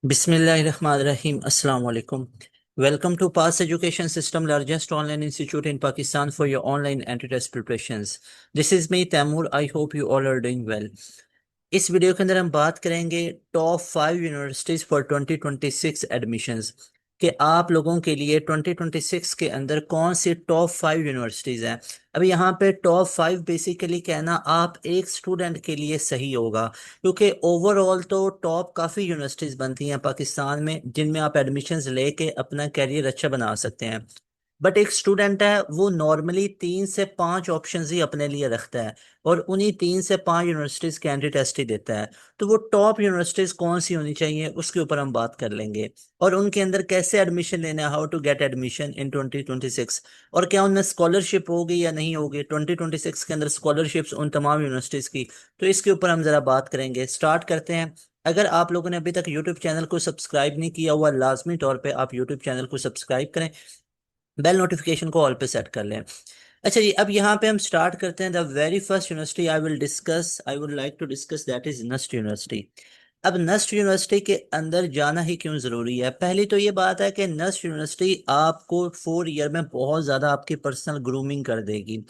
Bismillahirrahmanirrahim. Assalamu alaikum. Welcome to Pass Education System, largest online institute in Pakistan for your online entry-test preparations. This is me, Taimur. I hope you all are doing well. इस video के अंदर हम बात करेंगे top 5 universities for 2026 admissions कि आप लोगों के लिए 2026 के अंदर कौन सी टॉप 5 यूनिवर्सिटीज हैं। अभी यहाँ पे टॉप 5 बेसिकली कहना आप एक स्टूडेंट के लिए सही होगा, क्योंकि ओवरऑल तो टॉप काफ़ी यूनिवर्सिटीज बनती हैं पाकिस्तान में जिनमें आप एडमिशंस लेके अपना कैरियर अच्छा बना सकते हैं। बट एक स्टूडेंट है वो नॉर्मली 3 से 5 ऑप्शंस ही अपने लिए रखता है और उन्हीं 3 से 5 यूनिवर्सिटीज के एंट्री टेस्ट ही देता है। तो वो टॉप यूनिवर्सिटीज कौन सी होनी चाहिए उसके ऊपर हम बात कर लेंगे, और उनके अंदर कैसे एडमिशन लेना है, how to get admission in 2026, और क्या उनमें स्कॉलरशिप होगी या नहीं होगी 2026 के अंदर स्कॉलरशिप्स उन तमाम यूनिवर्सिटीज की। तो इसके ऊपर हम जरा बात करेंगे। स्टार्ट करते हैं। अगर आप लोगों ने अभी तक यूट्यूब चैनल को सब्सक्राइब नहीं किया हुआ, लाजमी तौर पे आप यूट्यूब चैनल को सब्सक्राइब करें, बेल नोटिफिकेशन को ऑल पे सेट कर लें। अच्छा जी, अब यहाँ पे हम स्टार्ट करते हैं। The very first university I would like to discuss that is NUST university. अब नस्ट यूनिवर्सिटी के अंदर जाना ही क्यों ज़रूरी है? पहली तो ये बात है कि नस्ट यूनिवर्सिटी आपको 4 ईयर में बहुत ज़्यादा आपकी पर्सनल ग्रूमिंग कर देगी।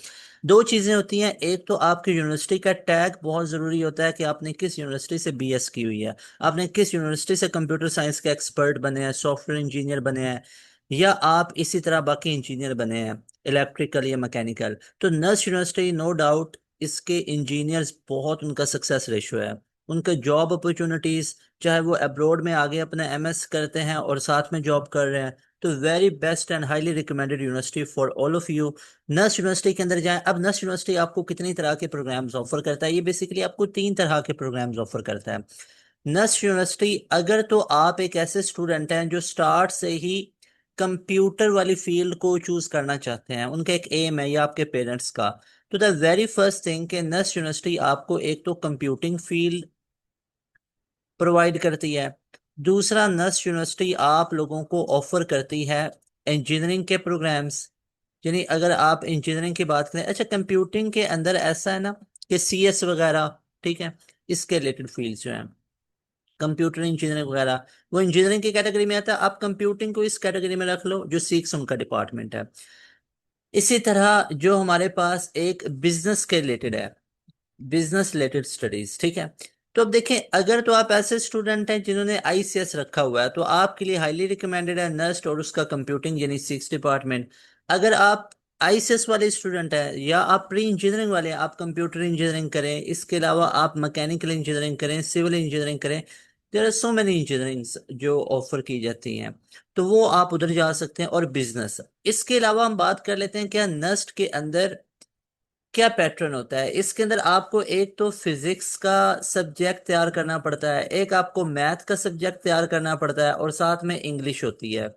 दो चीज़ें होती हैं, एक तो आपकी यूनिवर्सिटी का टैग बहुत ज़रूरी होता है कि आपने किस यूनिवर्सिटी से बीएस की हुई है, आपने किस यूनिवर्सिटी से कंप्यूटर साइंस के एक्सपर्ट बने हैं, सॉफ्टवेयर इंजीनियर बने हैं, या आप इसी तरह बाकी इंजीनियर बने हैं, इलेक्ट्रिकल या मैकेनिकल। तो नर्स यूनिवर्सिटी नो डाउट इसके इंजीनियर्स बहुत उनका सक्सेस रेशो है, उनके जॉब अपॉर्चुनिटीज, चाहे वो अब्रॉड में आगे अपना एमएस करते हैं और साथ में जॉब कर रहे हैं, तो very best and highly recommended university for all of you. Nurse university के अंदर जाएं। अब नर्स यूनिवर्सिटी आपको कितनी तरह के प्रोग्राम्स ऑफर करता है? ये बेसिकली आपको 3 तरह के प्रोग्राम्स ऑफर करता है। नर्स यूनिवर्सिटी, अगर तो आप एक ऐसे स्टूडेंट हैं जो स्टार्ट से ही कंप्यूटर वाली फील्ड को चूज करना चाहते हैं, उनका एक एम है या आपके पेरेंट्स का, तो द वेरी फर्स्ट थिंग कि नर्स यूनिवर्सिटी आपको एक तो कंप्यूटिंग फील्ड प्रोवाइड करती है। दूसरा, नर्स यूनिवर्सिटी आप लोगों को ऑफर करती है इंजीनियरिंग के प्रोग्राम्स। यानी अगर आप इंजीनियरिंग की बात करें, अच्छा कंप्यूटिंग के अंदर ऐसा है ना कि सीएस वगैरह, ठीक है, इसके रिलेटेड फील्ड्स जो हैं, कंप्यूटर इंजीनियरिंग वगैरह, वो इंजीनियरिंग की कैटेगरी में आता है। आप कंप्यूटिंग को इस कैटेगरी में रख लो जो सिक्स उनका डिपार्टमेंट है। इसी तरह जो हमारे पास एक बिजनेस के रिलेटेड है, बिजनेस रिलेटेड स्टडीज, ठीक है। तो अब देखें, अगर तो आप ऐसे स्टूडेंट हैं जिन्होंने आईसीएस रखा हुआ है तो आपके लिए हाईली रिकमेंडेड है नर्स्ट और उसका कंप्यूटिंग यानी सिक्स डिपार्टमेंट। अगर आप आईसीएस वाले स्टूडेंट हैं या आप प्री इंजीनियरिंग वाले हैं, आप कंप्यूटर इंजीनियरिंग करें, इसके अलावा आप मैकेनिकल इंजीनियरिंग करें, सिविल इंजीनियरिंग करें, there are so many engineering जो ऑफर की जाती हैं, तो वो आप उधर जा सकते हैं। और बिजनेस, इसके अलावा हम बात कर लेते हैं क्या नस्ट के अंदर क्या पैटर्न होता है। इसके अंदर आपको एक तो फिजिक्स का सब्जेक्ट तैयार करना पड़ता है, एक आपको मैथ का सब्जेक्ट तैयार करना पड़ता है, और साथ में इंग्लिश होती है।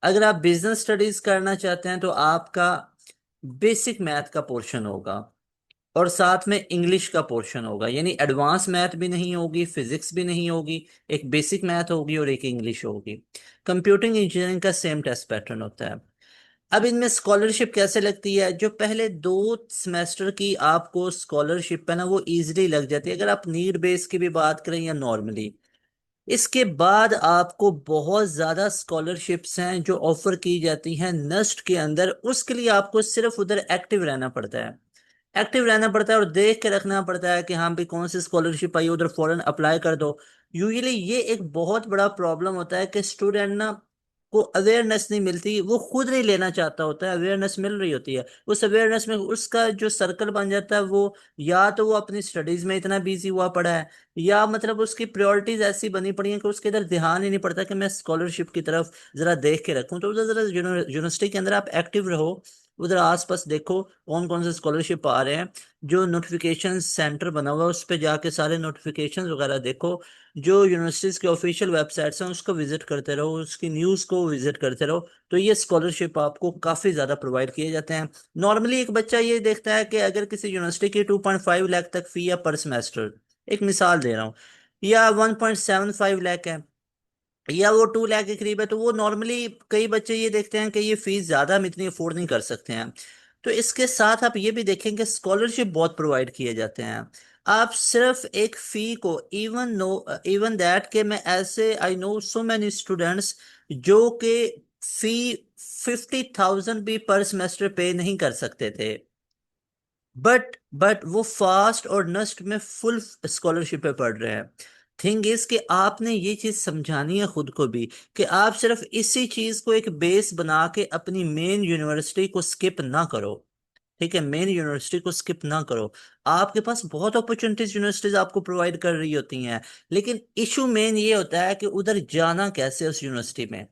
अगर आप बिजनेस स्टडीज करना चाहते हैं तो आपका बेसिक मैथ का पोर्शन होगा और साथ में इंग्लिश का पोर्शन होगा, यानी एडवांस मैथ भी नहीं होगी, फिजिक्स भी नहीं होगी, एक बेसिक मैथ होगी और एक इंग्लिश होगी। कंप्यूटिंग इंजीनियरिंग का सेम टेस्ट पैटर्न होता है। अब इनमें स्कॉलरशिप कैसे लगती है? जो पहले 2 सेमेस्टर की आपको स्कॉलरशिप है ना, वो इजीली लग जाती है अगर आप नीड बेस की भी बात करें या नॉर्मली। इसके बाद आपको बहुत ज्यादा स्कॉलरशिप्स हैं जो ऑफर की जाती हैं नस्ट के अंदर। उसके लिए आपको सिर्फ उधर एक्टिव रहना पड़ता है, एक्टिव रहना पड़ता है और देख के रखना पड़ता है कि हाँ भी कौन सी स्कॉलरशिप आई, उधर फौरन अप्लाई कर दो। यूजुअली ये एक बहुत बड़ा प्रॉब्लम होता है कि स्टूडेंट ना को अवेयरनेस नहीं मिलती, वो खुद नहीं लेना चाहता होता है, अवेयरनेस मिल रही होती है, उस अवेयरनेस में उसका जो सर्कल बन जाता है वो, या तो वो अपनी स्टडीज में इतना बिजी हुआ पड़ा है, या मतलब उसकी प्रायोरिटीज ऐसी बनी पड़ी हैं कि उसके इधर ध्यान ही नहीं पड़ता कि मैं स्कॉलरशिप की तरफ जरा देख के रखूं। तो उधर जरा यूनिवर्सिटी के अंदर आप एक्टिव रहो, उधर आसपास देखो कौन कौन से स्कॉलरशिप आ रहे हैं, जो नोटिफिकेशन सेंटर बना हुआ है उस पर जाके सारे नोटिफिकेशन वगैरह देखो, जो यूनिवर्सिटीज के ऑफिशियल वेबसाइट्स हैं उसको विजिट करते रहो, उसकी न्यूज़ को विजिट करते रहो। तो ये स्कॉलरशिप आपको काफ़ी ज़्यादा प्रोवाइड किए जाते हैं। नॉर्मली एक बच्चा ये देखता है कि अगर किसी यूनिवर्सिटी की 2.5 लाख तक फी है पर सेमेस्टर, एक मिसाल दे रहा हूँ, या 1.75 लाख है, या वो 2 लाख के करीब है, तो वो नॉर्मली कई बच्चे ये देखते हैं कि ये फीस ज्यादा, हम इतनी अफोर्ड नहीं कर सकते हैं। तो इसके साथ आप ये भी देखेंगे स्कॉलरशिप बहुत प्रोवाइड किए जाते हैं। आप सिर्फ एक फी को, इवन दैट के मैं ऐसे I know so many students जो कि फी 50,000 भी पर सेमेस्टर पे नहीं कर सकते थे, बट वो फास्ट और नस्ट में फुल स्कॉलरशिप पे पढ़ रहे हैं। थिंग इज कि आपने ये चीज समझानी है खुद को भी, कि आप सिर्फ इसी चीज को एक बेस बना के अपनी मेन यूनिवर्सिटी को स्किप ना करो। ठीक है, मेन यूनिवर्सिटी को स्किप ना करो। आपके पास बहुत अपॉर्चुनिटीज यूनिवर्सिटीज आपको प्रोवाइड कर रही होती हैं, लेकिन इशू मेन ये होता है कि उधर जाना कैसे उस यूनिवर्सिटी में।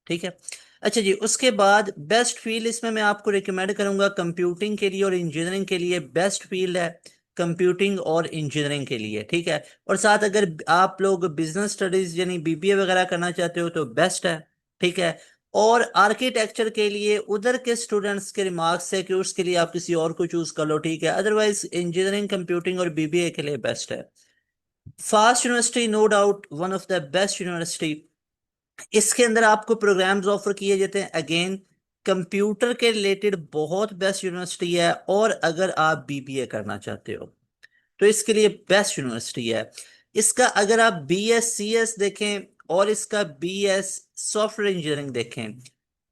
ठीक है। अच्छा जी, उसके बाद बेस्ट फील्ड इसमें मैं आपको रिकमेंड करूंगा कंप्यूटिंग के लिए और इंजीनियरिंग के लिए बेस्ट फील्ड है कंप्यूटिंग और इंजीनियरिंग के लिए। ठीक है। और साथ अगर आप लोग बिजनेस स्टडीज यानी बीबीए वगैरह करना चाहते हो तो बेस्ट है। ठीक है। और आर्किटेक्चर के लिए उधर के स्टूडेंट्स के रिमार्क्स है कि उसके लिए आप किसी और को चूज कर लो। ठीक है, अदरवाइज इंजीनियरिंग कंप्यूटिंग और बीबीए के लिए बेस्ट है। FAST university no doubt one of the best university. इसके अंदर आपको प्रोग्राम्स ऑफर किए जाते हैं, अगेन कंप्यूटर के रिलेटेड बहुत बेस्ट यूनिवर्सिटी है। और अगर आप बीबीए करना चाहते हो तो इसके लिए बेस्ट यूनिवर्सिटी है। इसका अगर आप बी एस सी एस देखें और इसका बी एस सॉफ्टवेयर इंजीनियरिंग देखें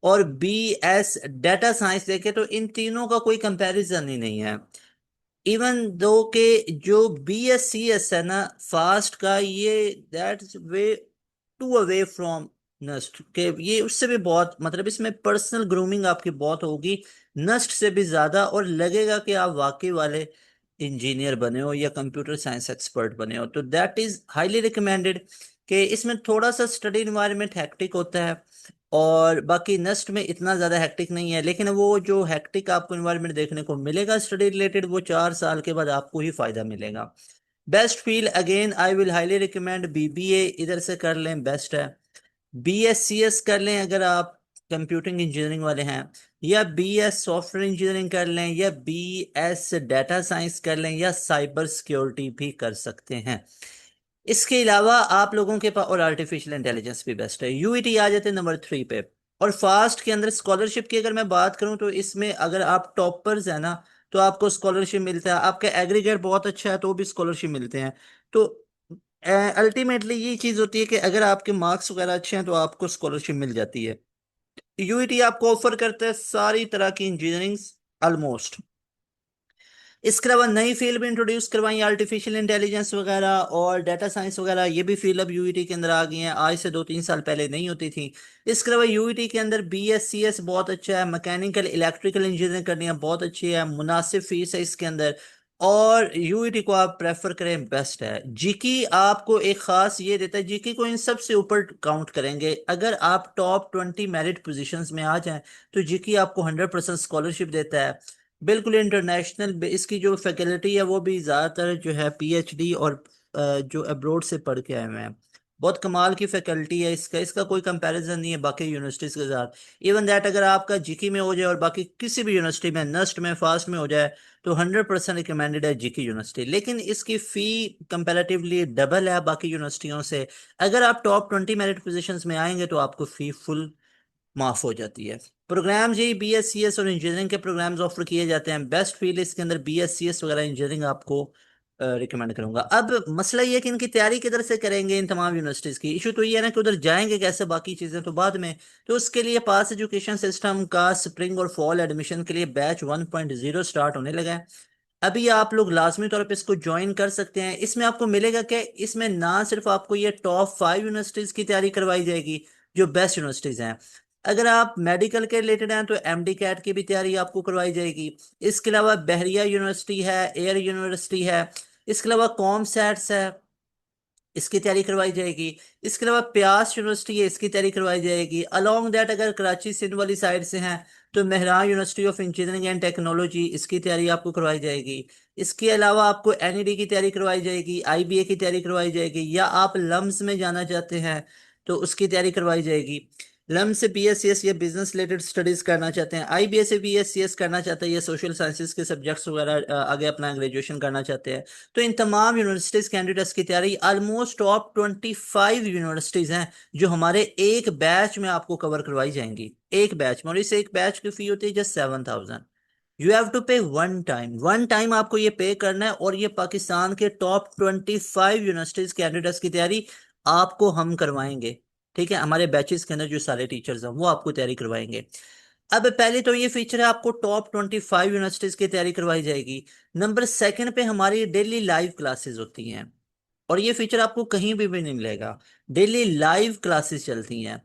और बी एस डेटा साइंस देखें तो इन तीनों का कोई कंपैरिजन ही नहीं है। इवन दो के जो बी एस सी एस है ना फास्ट का, ये that's way too away from NUST के, ये उससे भी बहुत मतलब इसमें पर्सनल ग्रूमिंग आपकी बहुत होगी नस्ट से भी ज्यादा, और लगेगा कि आप वाकई वाले इंजीनियर बने हो या कंप्यूटर साइंस एक्सपर्ट बने हो। तो दैट इज हाईली रिकमेंडेड। कि इसमें थोड़ा सा स्टडी इन्वायरमेंट हैक्टिक होता है और बाकी नस्ट में इतना ज्यादा हैक्टिक नहीं है, लेकिन वो जो हैक्टिक आपको इन्वायरमेंट देखने को मिलेगा स्टडी रिलेटेड वो 4 साल के बाद आपको ही फायदा मिलेगा। Best field again I will highly recommend BBA, इधर से कर लें बेस्ट है। बीएससीएस कर लें अगर आप कंप्यूटिंग इंजीनियरिंग वाले हैं, या बीएस सॉफ्टवेयर इंजीनियरिंग कर लें, या बीएस डाटा साइंस कर लें, या साइबर सिक्योरिटी भी कर सकते हैं। इसके अलावा आप लोगों के पास और आर्टिफिशियल इंटेलिजेंस भी बेस्ट है। यूईटी आ जाते हैं नंबर 3 पे। और फास्ट के अंदर स्कॉलरशिप की अगर मैं बात करूं तो इसमें अगर आप टॉपर्स है ना तो आपको स्कॉलरशिप मिलता है, आपका एग्रीगेट बहुत अच्छा है तो भी स्कॉलरशिप मिलते हैं। तो अल्टीमेटली ये चीज होती है कि अगर आपके मार्क्स वगैरह अच्छे हैं तो आपको स्कॉलरशिप मिल जाती है। यूईटी आपको ऑफर करता है सारी तरह की इंजीनियरिंग ऑलमोस्ट। इसके अलावा नई फील्ड भी इंट्रोड्यूस करवाई, आर्टिफिशियल इंटेलिजेंस वगैरह और डाटा साइंस वगैरह, ये भी फील्ड अब यूईटी के अंदर आ गई हैं, आज से 2-3 साल पहले नहीं होती थी। इसके अलावा यूईटी के अंदर बीएससीएस बहुत अच्छा है, मैकेनिकल इलेक्ट्रिकल इंजीनियरिंग करनी है बहुत अच्छी है, मुनासिब फीस है इसके अंदर। और यूईटी को आप प्रेफर करें बेस्ट है। जीकी आपको एक खास ये देता है, जीकी को इन सब से ऊपर काउंट करेंगे। अगर आप टॉप 20 मेरिट पोजीशंस में आ जाएं तो जीकी आपको 100% स्कॉलरशिप देता है। बिल्कुल इंटरनेशनल इसकी जो फैकल्टी है वो भी ज़्यादातर जो है पीएचडी और जो अब्रोड से पढ़ के आए हुए हैं। बहुत कमाल की फैकल्टी है, इसका इसका कोई कंपैरिजन नहीं है बाकी यूनिवर्सिटीज़ के साथ। इवन दैट अगर आपका जीकी में हो जाए और बाकी किसी भी यूनिवर्सिटी में नस्ट में फास्ट में हो जाए तो 100% रिकमेंडेड है जीकी यूनिवर्सिटी, लेकिन इसकी फ़ी कंपैरेटिवली डबल है बाकी यूनिवर्सिटियों से। अगर आप टॉप 20 मेरिट पोजीशंस में आएंगे तो आपको फ़ी फुल माफ हो जाती है। प्रोग्राम्स यही बीएससीएस और इंजीनियरिंग के प्रोग्राम्स ऑफर किए जाते हैं। बेस्ट फील्ड इसके अंदर बीएससीएस वगैरह इंजीनियरिंग आपको रिकमेंड करूंगा। अब मसला ये है कि इनकी तैयारी किधर से करेंगे इन तमाम यूनिवर्सिटीज की। इशू तो ये है ना कि उधर जाएंगे कैसे, बाकी चीजें तो बाद में। तो उसके लिए पास एजुकेशन सिस्टम का स्प्रिंग और फॉल एडमिशन के लिए बैच 1.0 स्टार्ट होने लगा है। अभी आप लोग लाजमी तौर पे इसको ज्वाइन कर सकते हैं। इसमें आपको मिलेगा कि इसमें ना सिर्फ आपको ये टॉप 5 यूनिवर्सिटीज की तैयारी करवाई जाएगी जो बेस्ट यूनिवर्सिटीज हैं, अगर आप मेडिकल के रिलेटेड हैं तो एमडी कैट की भी तैयारी आपको करवाई जाएगी। इसके अलावा बहरिया यूनिवर्सिटी है, एयर यूनिवर्सिटी है, इसके अलावा कॉम सैट्स है, इसकी तैयारी करवाई जाएगी। इसके अलावा प्यास यूनिवर्सिटी है, इसकी तैयारी करवाई जाएगी। अलोंग दैट अगर कराची सिंध वाली साइड से हैं तो Mehran university of engineering and technology, इसकी तैयारी आपको करवाई जाएगी। इसके अलावा आपको एनईडी की तैयारी करवाई जाएगी, आईबीए की तैयारी करवाई जाएगी, या आप लम्स में जाना चाहते हैं तो उसकी तैयारी करवाई जाएगी। लम से बीएससीएस या बिजनेस रिलेटेड स्टडीज करना चाहते हैं, आईबीए से बीएससीएस करना चाहते हैं, या सोशल साइंसेज के सब्जेक्ट्स वगैरह आगे अपना ग्रेजुएशन करना चाहते हैं, तो इन तमाम यूनिवर्सिटीज कैंडिडेट्स की तैयारी ऑलमोस्ट टॉप 25 यूनिवर्सिटीज हैं जो हमारे एक बैच में आपको कवर करवाई जाएंगी। एक बैच में, और इस एक बैच की फी होती है जस्ट 7,000। यू हैव टू पे वन टाइम आपको ये पे करना है, और ये पाकिस्तान के टॉप 25 यूनिवर्सिटीज कैंडिडेट्स की तैयारी आपको हम करवाएंगे। ठीक है, हमारे बैचेस के अंदर जो सारे टीचर्स हैं वो आपको तैयारी करवाएंगे। अब पहले तो ये फीचर है, आपको टॉप 25 यूनिवर्सिटीज की तैयारी करवाई जाएगी। नंबर सेकंड पे हमारी डेली लाइव क्लासेस होती हैं, और ये फीचर आपको कहीं भी नहीं मिलेगा। डेली लाइव क्लासेस चलती हैं।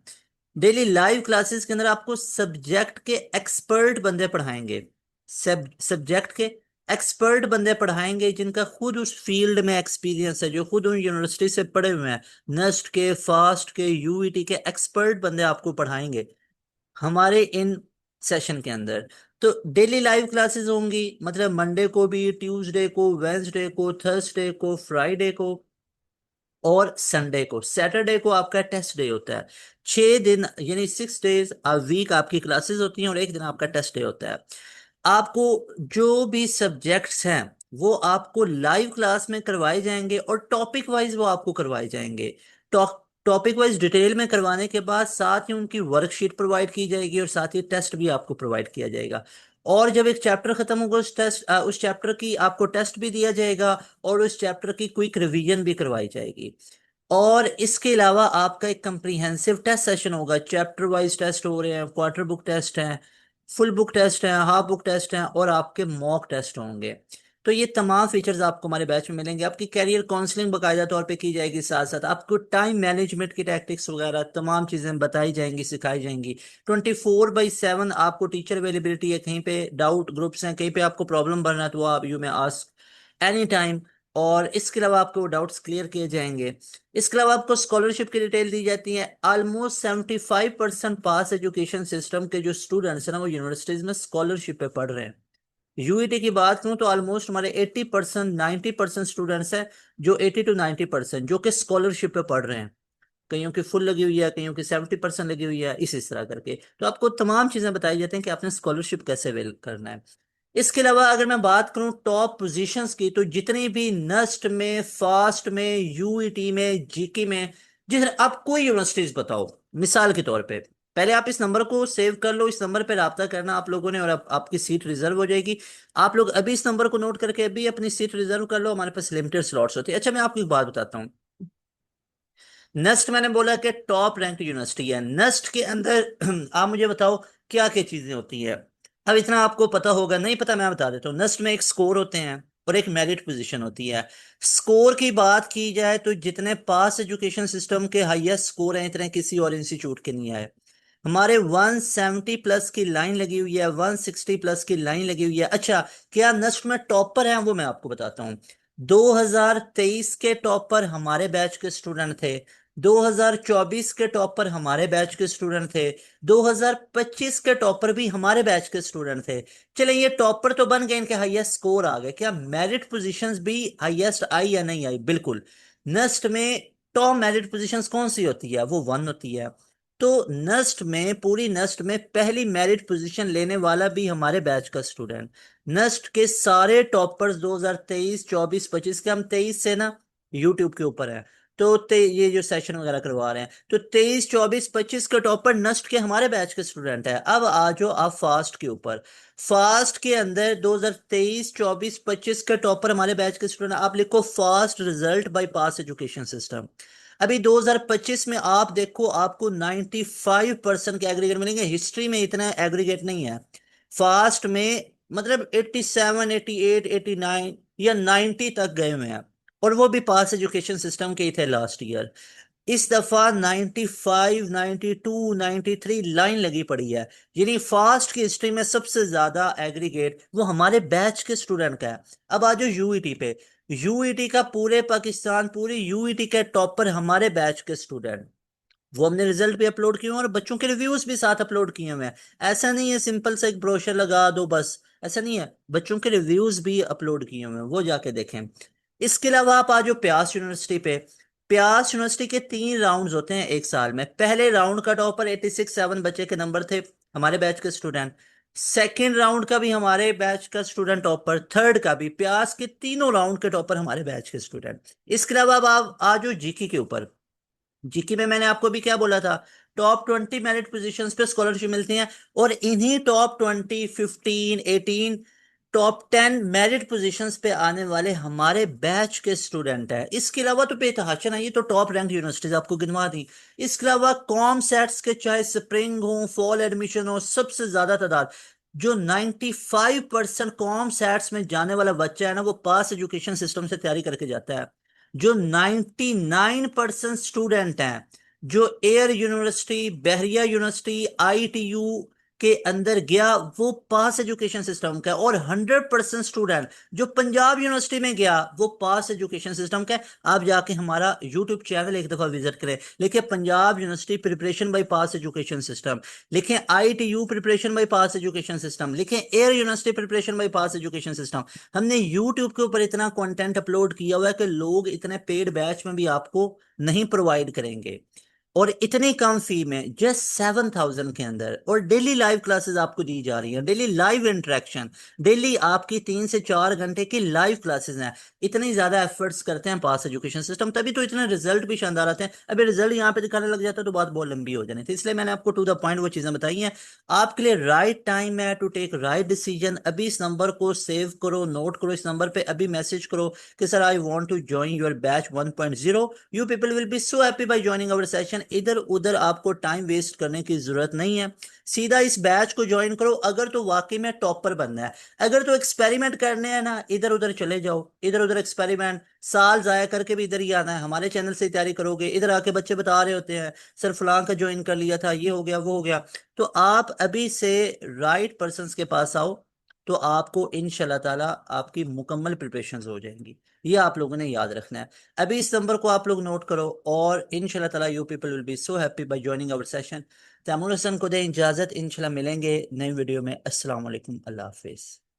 डेली लाइव क्लासेस के अंदर आपको सब्जेक्ट के एक्सपर्ट बंदे पढ़ाएंगे। सब्जेक्ट के एक्सपर्ट बंदे पढ़ाएंगे जिनका खुद उस फील्ड में एक्सपीरियंस है, जो खुद उन यूनिवर्सिटी से पढ़े हुए हैं। नस्ट के, फास्ट के, यूईटी के एक्सपर्ट बंदे आपको पढ़ाएंगे हमारे इन सेशन के अंदर। तो डेली लाइव क्लासेस होंगी, मतलब मंडे को भी, ट्यूसडे को, वेंसडे को, थर्सडे को, फ्राइडे को, और संडे को। सैटरडे को आपका टेस्ट डे होता है। 6 दिन यानी 6 डेज अ वीक आपकी क्लासेस होती हैं, और एक दिन आपका टेस्ट डे होता है। आपको जो भी सब्जेक्ट्स हैं वो आपको लाइव क्लास में करवाए जाएंगे, और टॉपिक वाइज वो आपको करवाए जाएंगे। टॉपिक वाइज डिटेल में करवाने के बाद साथ ही उनकी वर्कशीट प्रोवाइड की जाएगी, और साथ ही टेस्ट भी आपको प्रोवाइड किया जाएगा। और जब एक चैप्टर खत्म होगा उस चैप्टर की आपको टेस्ट भी दिया जाएगा, और उस चैप्टर की क्विक रिवीजन भी करवाई जाएगी। और इसके अलावा आपका एक कंप्रीहेंसिव टेस्ट सेशन होगा। चैप्टर वाइज टेस्ट हो रहे हैं, क्वार्टर बुक टेस्ट हैं, फुल बुक टेस्ट हैं, हाफ बुक टेस्ट हैं, और आपके मॉक टेस्ट होंगे। तो ये तमाम फीचर्स आपको हमारे बैच में मिलेंगे। आपकी कैरियर काउंसलिंग बाकायदा तौर पे की जाएगी, साथ साथ आपको टाइम मैनेजमेंट की टैक्टिक्स वगैरह तमाम चीज़ें बताई जाएंगी, सिखाई जाएंगी। 24/7 आपको टीचर अवेलेबिलिटी है। कहीं पे डाउट ग्रुप्स हैं, कहीं पे आपको प्रॉब्लम भरना है तो आप यू में आस्क एनी टाइम, और इसके अलावा आपको डाउट्स क्लियर किए जाएंगे। इसके अलावा आपको स्कॉलरशिप की डिटेल दी जाती है। ऑलमोस्ट 75% पास एजुकेशन सिस्टम के जो स्टूडेंट्स हैं ना, वो यूनिवर्सिटीज में स्कॉलरशिप पे पढ़ रहे हैं। यूईटी की बात करूं तो ऑलमोस्ट हमारे 80% 90% स्टूडेंट्स हैं, जो 80 to 90% जो कि स्कॉलरशिप पे पढ़ रहे हैं। कईयों की फुल लगी हुई है, कईयों की 70% लगी हुई है, इस तरह करके। तो आपको तमाम चीजें बताई जाती हैं कि आपने स्कॉलरशिप कैसे अवेल करना है। इसके अलावा अगर मैं बात करूं टॉप पोजीशंस की, तो जितनी भी नस्ट में, फास्ट में, यूईटी में, जीके में, जिस आप कोई यूनिवर्सिटीज बताओ, मिसाल के तौर पे, पहले आप इस नंबर को सेव कर लो, इस नंबर पे राब्ता करना आप लोगों ने, और आपकी सीट रिजर्व हो जाएगी। आप लोग अभी इस नंबर को नोट करके अभी अपनी सीट रिजर्व कर लो, हमारे पास लिमिटेड स्लॉट्स होती है। अच्छा, मैं आपको एक बात बताता हूँ। नस्ट मैंने बोला कि टॉप रैंक यूनिवर्सिटी है। नस्ट के अंदर आप मुझे बताओ क्या क्या चीजें होती है। अब इतना आपको पता होगा, नहीं पता मैं बता देता हूँ। नस्ट में एक स्कोर होते हैं, और एक मेरिट पोजीशन होती है। स्कोर की बात की जाए तो जितने पास एजुकेशन सिस्टम के हाईएस्ट स्कोर हैं, इतने किसी और इंस्टीट्यूट के नहीं आए। हमारे 170 प्लस की लाइन लगी हुई है, 160 प्लस की लाइन लगी हुई है। अच्छा, क्या नस्ट में टॉपर हैं, वो मैं आपको बताता हूँ। 2023 के टॉपर हमारे बैच के स्टूडेंट थे। 2024 के टॉपर हमारे बैच के स्टूडेंट थे। 2025 के टॉपर भी हमारे बैच के स्टूडेंट थे। चले, ये टॉपर तो बन गए, इनके हाईएस्ट स्कोर आ गए। क्या मेरिट पोजीशंस भी हाईएस्ट आई या नहीं आई? बिल्कुल। नस्ट में टॉप मेरिट पोजीशंस कौन सी होती है? वो 1 होती है। तो नस्ट में, पूरी नस्ट में पहली मेरिट पोजीशन लेने वाला भी हमारे बैच का स्टूडेंट। नस्ट के सारे टॉपर्स 2023 24 25 के, हम 23 से ना यूट्यूब के ऊपर है, तो ये जो सेशन वगैरह करवा रहे हैं, तो 23 24 25 के टॉपर नस्ट के हमारे बैच के स्टूडेंट है। अब आ जाओ आप फास्ट के ऊपर। फास्ट के अंदर 2023 24 25 के टॉपर हमारे बैच के स्टूडेंट, आप लिखो fast result by Pass Education system. अभी 2025 में आप देखो, आपको 95% के एग्रीगेट मिलेंगे। हिस्ट्री में इतना एग्रीगेट नहीं है। फास्ट में मतलब 87 88 89 या 90 तक गए हुए हैं, और वो भी पास एजुकेशन सिस्टम के ही थे लास्ट ईयर। इस दफा 95 92 93 लाइन लगी पड़ी है। यानी फास्ट की हिस्ट्री में सबसे ज्यादा एग्रीगेट वो हमारे बैच के स्टूडेंट का है। अब आ जाओ यूईटी पे। यूईटी का पूरे पाकिस्तान, पूरी यूईटी के टॉपर हमारे बैच के स्टूडेंट। वो हमने रिजल्ट भी अपलोड किए हुए हैं, और बच्चों के रिव्यूज भी साथ अपलोड किए हुए हैं। ऐसा नहीं है सिंपल से एक ब्रोशर लगा दो बस, ऐसा नहीं है। बच्चों के रिव्यूज भी अपलोड किए हुए हैं, वो जाके देखें। इसके अलावा आप आ जाओ प्यास यूनिवर्सिटी पे। प्यास यूनिवर्सिटी के 3 राउंड्स होते हैं एक साल में। पहले राउंड का टॉपर 86 बच्चे के नंबर थे, हमारे बैच के स्टूडेंट। सेकेंड राउंड का भी हमारे बैच का स्टूडेंट टॉपर, थर्ड का भी। प्यास के तीनों राउंड के टॉपर हमारे बैच के स्टूडेंट। इसके अलावा अब आप आ जाओ जीके के ऊपर। जीके में मैंने आपको भी क्या बोला था, टॉप 20 मेरिट पोजीशंस पे स्कॉलरशिप मिलती हैं, और इन्हीं टॉप 20, 15, 18, टॉप 10 मेरिट पोजीशंस पे आने वाले हमारे बैच के स्टूडेंट हैं। इसके अलावा तो बेतहाशा ना, ये तो टॉप रैंक यूनिवर्सिटीज आपको गिनवा दी। इसके अलावा कॉम सेट्स के चाहे स्प्रिंग हो, फॉल एडमिशन हो, सबसे ज्यादा तादाद जो 95% कॉम सेट्स में जाने वाला बच्चा है ना, वो पास एजुकेशन सिस्टम से तैयारी करके जाता है। जो 99% स्टूडेंट हैं जो एयर यूनिवर्सिटी, बहरिया यूनिवर्सिटी, आईटीयू के अंदर गया, वो पास एजुकेशन सिस्टम का है। और 100% स्टूडेंट जो पंजाब यूनिवर्सिटी में गया, वो पास एजुकेशन सिस्टम का है। आप जाके हमारा यूट्यूब चैनल एक दफा विजिट करें, लिखे Punjab University preparation by Pass Education System, लिखें ITU preparation by Pass Education System, लिखें Air University preparation by Pass Education System. हमने यूट्यूब के ऊपर इतना कंटेंट अपलोड किया हुआ है कि लोग इतने पेड बैच में भी आपको नहीं प्रोवाइड करेंगे, और इतनी कम फी में, जस्ट 7,000 के अंदर। और डेली लाइव क्लासेस आपको दी जा रही हैं, डेली लाइव इंटरेक्शन, डेली आपकी 3 से 4 घंटे की लाइव क्लासेस हैं। इतनी ज्यादा एफर्ट्स करते हैं पास एजुकेशन सिस्टम, तभी तो इतने रिजल्ट भी शानदार आते हैं। अभी रिजल्ट यहाँ पे दिखाने लग जाता है तो बात बहुत लंबी हो जानी थी, इसलिए मैंने आपको टू द पॉइंट वो चीजें बताई हैं। आपके लिए राइट टाइम है टू टेक राइट डिसीजन। अभी इस नंबर को सेव करो, नोट करो, इस नंबर पे अभी मैसेज करो कि sir I want to join your batch 1.0। You people will be so happy by joining our session. इधर उधर आपको टाइम वेस्ट करने की जरूरत नहीं है, सीधा इस बैच को ज्वाइन करो। अगर तो वाकई में टॉपर बनना है, अगर तो एक्सपेरिमेंट करने हैं ना, इधर उधर चले जाओ, इधर उधर एक्सपेरिमेंट, साल जाया करके भी इधर ही आना है। हमारे चैनल से ही तैयारी करोगे, इधर आके बच्चे बता रहे होते हैं सर फलां का ज्वाइन कर लिया था, ये हो गया वो हो गया। तो आप अभी से राइट पर्सन्स के पास आओ, तो आपको इंशाल्लाह ताला आपकी मुकम्मल प्रिपरेशंस हो जाएंगी। ये आप लोगों ने याद रखना है। अभी इस नंबर को आप लोग नोट करो, और इंशाल्लाह ताला you people will be so happy by joining our session. Taimur Hasan को दें इजाजत, इंशाल्लाह मिलेंगे नई वीडियो में। अस्सलाम वालेकुम, अल्लाह हाफिज।